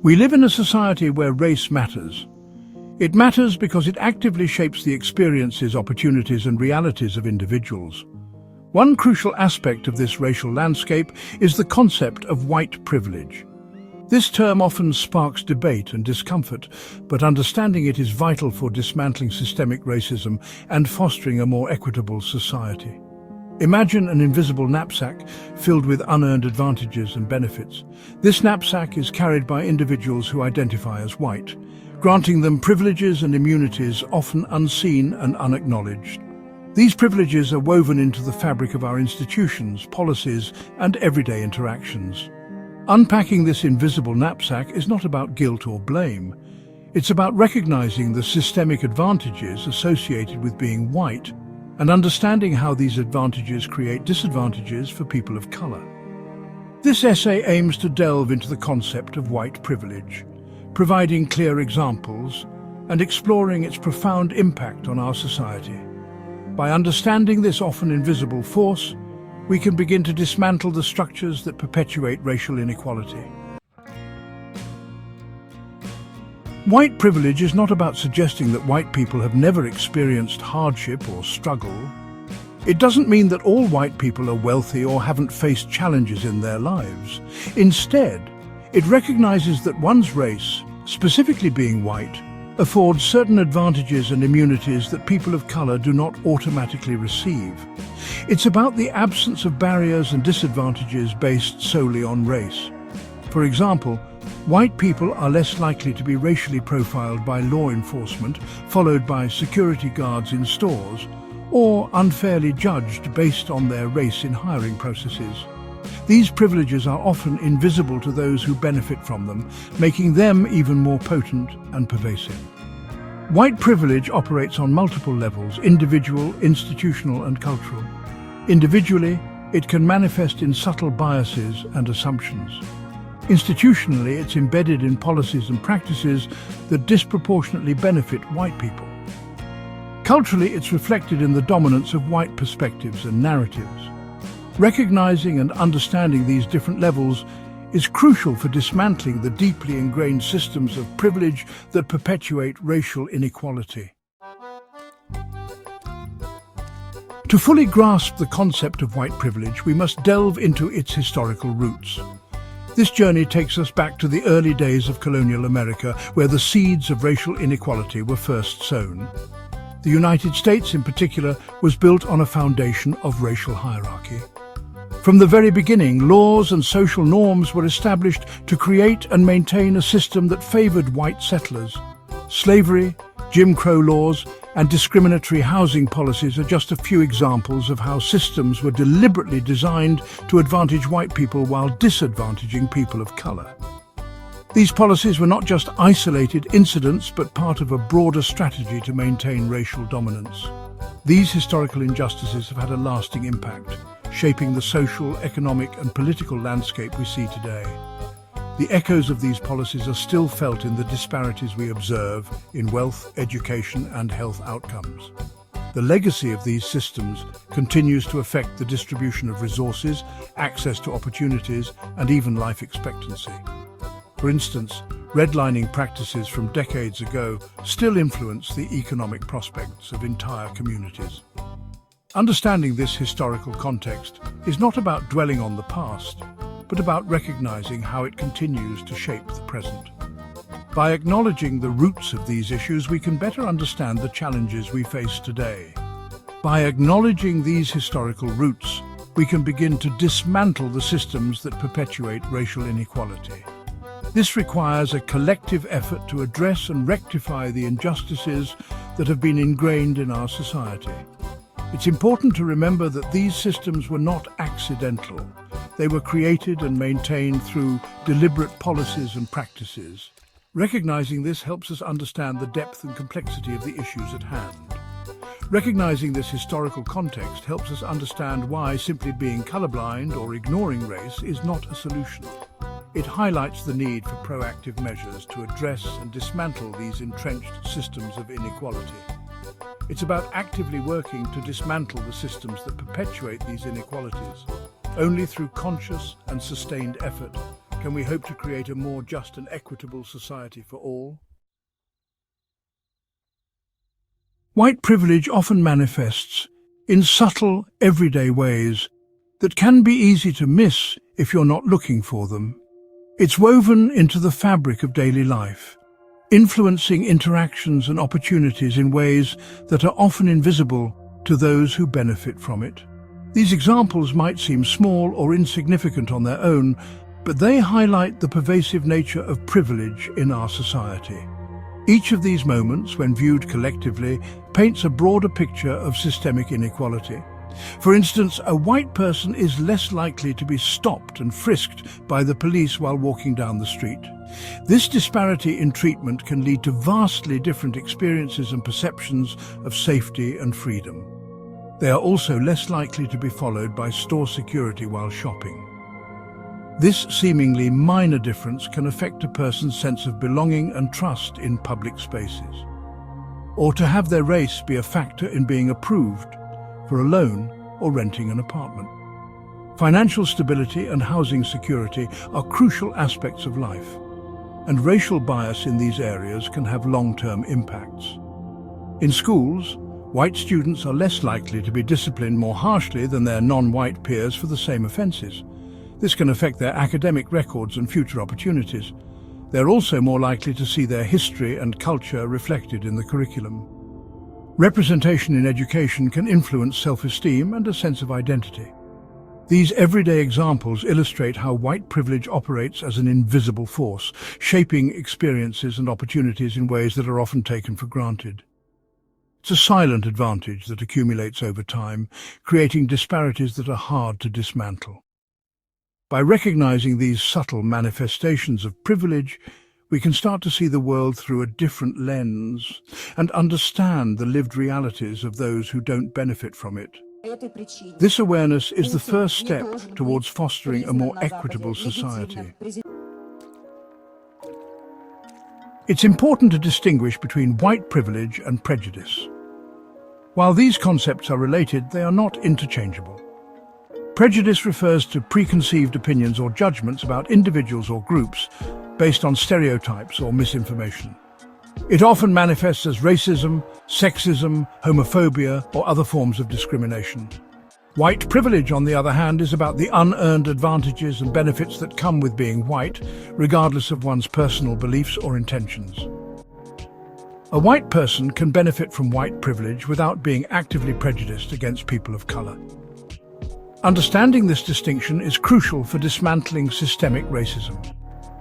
We live in a society where race matters. It matters because it actively shapes the experiences, opportunities and realities of individuals. One crucial aspect of this racial landscape is the concept of white privilege. This term often sparks debate and discomfort, but understanding it is vital for dismantling systemic racism and fostering a more equitable society. Imagine an invisible knapsack filled with unearned advantages and benefits. This knapsack is carried by individuals who identify as white, granting them privileges and immunities often unseen and unacknowledged. These privileges are woven into the fabric of our institutions, policies, and everyday interactions. Unpacking this invisible knapsack is not about guilt or blame. It's about recognizing the systemic advantages associated with being white and understanding how these advantages create disadvantages for people of color. This essay aims to delve into the concept of white privilege, providing clear examples and exploring its profound impact on our society. By understanding this often invisible force, we can begin to dismantle the structures that perpetuate racial inequality. White privilege is not about suggesting that white people have never experienced hardship or struggle. It doesn't mean that all white people are wealthy or haven't faced challenges in their lives. Instead, it recognizes that one's race, specifically being white, affords certain advantages and immunities that people of color do not automatically receive. It's about the absence of barriers and disadvantages based solely on race. For example, white people are less likely to be racially profiled by law enforcement, followed by security guards in stores, or unfairly judged based on their race in hiring processes. These privileges are often invisible to those who benefit from them, making them even more potent and pervasive. White privilege operates on multiple levels: individual, institutional, and cultural. Individually, it can manifest in subtle biases and assumptions. Institutionally, it's embedded in policies and practices that disproportionately benefit white people. Culturally, it's reflected in the dominance of white perspectives and narratives. Recognizing and understanding these different levels is crucial for dismantling the deeply ingrained systems of privilege that perpetuate racial inequality. To fully grasp the concept of white privilege, we must delve into its historical roots. This journey takes us back to the early days of colonial America, where the seeds of racial inequality were first sown. The United States, in particular, was built on a foundation of racial hierarchy. From the very beginning, laws and social norms were established to create and maintain a system that favored white settlers. Slavery, Jim Crow laws, and discriminatory housing policies are just a few examples of how systems were deliberately designed to advantage white people while disadvantaging people of color. These policies were not just isolated incidents, but part of a broader strategy to maintain racial dominance. These historical injustices have had a lasting impact, shaping the social, economic, and political landscape we see today. The echoes of these policies are still felt in the disparities we observe in wealth, education, and health outcomes. The legacy of these systems continues to affect the distribution of resources, access to opportunities, and even life expectancy. For instance, redlining practices from decades ago still influence the economic prospects of entire communities. Understanding this historical context is not about dwelling on the past, but about recognizing how it continues to shape the present. By acknowledging the roots of these issues, we can better understand the challenges we face today. By acknowledging these historical roots, we can begin to dismantle the systems that perpetuate racial inequality. This requires a collective effort to address and rectify the injustices that have been ingrained in our society. It's important to remember that these systems were not accidental. They were created and maintained through deliberate policies and practices. Recognizing this helps us understand the depth and complexity of the issues at hand. Recognizing this historical context helps us understand why simply being colorblind or ignoring race is not a solution. It highlights the need for proactive measures to address and dismantle these entrenched systems of inequality. It's about actively working to dismantle the systems that perpetuate these inequalities. Only through conscious and sustained effort Can we hope to create a more just and equitable society for all? White privilege often manifests in subtle, everyday ways that can be easy to miss if you're not looking for them. It's woven into the fabric of daily life, influencing interactions and opportunities in ways that are often invisible to those who benefit from it. These examples might seem small or insignificant on their own, but they highlight the pervasive nature of privilege in our society. Each of these moments, when viewed collectively, paints a broader picture of systemic inequality. For instance, a white person is less likely to be stopped and frisked by the police while walking down the street. This disparity in treatment can lead to vastly different experiences and perceptions of safety and freedom. They are also less likely to be followed by store security while shopping. This seemingly minor difference can affect a person's sense of belonging and trust in public spaces, or to have their race be a factor in being approved for a loan or renting an apartment. Financial stability and housing security are crucial aspects of life, and racial bias in these areas can have long-term impacts. In schools, white students are less likely to be disciplined more harshly than their non-white peers for the same offences. This can affect their academic records and future opportunities. They're also more likely to see their history and culture reflected in the curriculum. Representation in education can influence self-esteem and a sense of identity. These everyday examples illustrate how white privilege operates as an invisible force, shaping experiences and opportunities in ways that are often taken for granted. It's a silent advantage that accumulates over time, creating disparities that are hard to dismantle. By recognizing these subtle manifestations of privilege, we can start to see the world through a different lens and understand the lived realities of those who don't benefit from it. This awareness is the first step towards fostering a more equitable society. It's important to distinguish between white privilege and prejudice. While these concepts are related, they are not interchangeable. Prejudice refers to preconceived opinions or judgments about individuals or groups based on stereotypes or misinformation. It often manifests as racism, sexism, homophobia, or other forms of discrimination. White privilege, on the other hand, is about the unearned advantages and benefits that come with being white, regardless of one's personal beliefs or intentions. A white person can benefit from white privilege without being actively prejudiced against people of color. Understanding this distinction is crucial for dismantling systemic racism.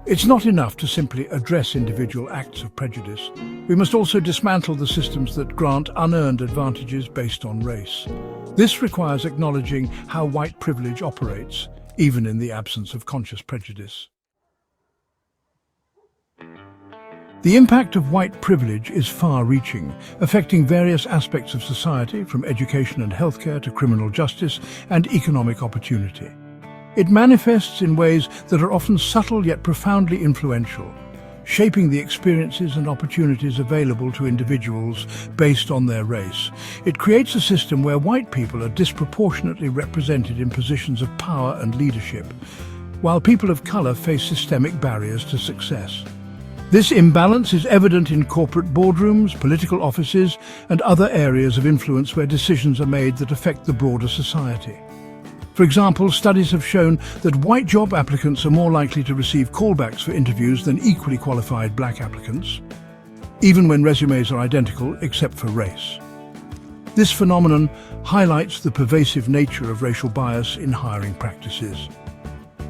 It's not enough to simply address individual acts of prejudice. We must also dismantle the systems that grant unearned advantages based on race. This requires acknowledging how white privilege operates, even in the absence of conscious prejudice. The impact of white privilege is far-reaching, affecting various aspects of society, from education and healthcare to criminal justice and economic opportunity. It manifests in ways that are often subtle yet profoundly influential, shaping the experiences and opportunities available to individuals based on their race. It creates a system where white people are disproportionately represented in positions of power and leadership, while people of color face systemic barriers to success. This imbalance is evident in corporate boardrooms, political offices, and other areas of influence where decisions are made that affect the broader society. For example, studies have shown that white job applicants are more likely to receive callbacks for interviews than equally qualified black applicants, even when resumes are identical except for race. This phenomenon highlights the pervasive nature of racial bias in hiring practices.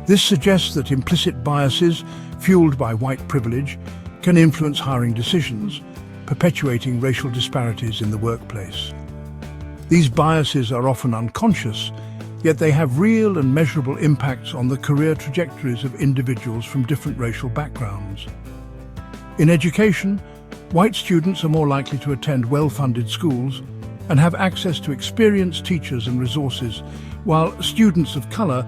This suggests that implicit biases, fueled by white privilege, can influence hiring decisions, perpetuating racial disparities in the workplace. These biases are often unconscious, yet they have real and measurable impacts on the career trajectories of individuals from different racial backgrounds. In education, white students are more likely to attend well-funded schools and have access to experienced teachers and resources, while students of color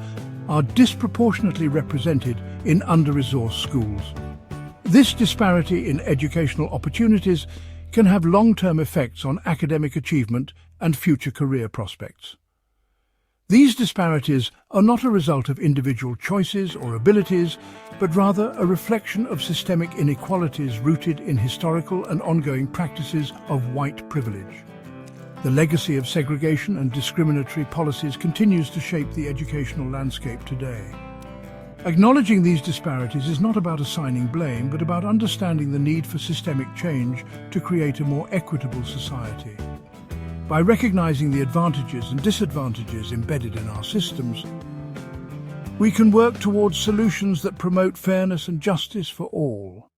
are disproportionately represented in under-resourced schools. This disparity in educational opportunities can have long-term effects on academic achievement and future career prospects. These disparities are not a result of individual choices or abilities, but rather a reflection of systemic inequalities rooted in historical and ongoing practices of white privilege. The legacy of segregation and discriminatory policies continues to shape the educational landscape today. Acknowledging these disparities is not about assigning blame, but about understanding the need for systemic change to create a more equitable society. By recognizing the advantages and disadvantages embedded in our systems, we can work towards solutions that promote fairness and justice for all.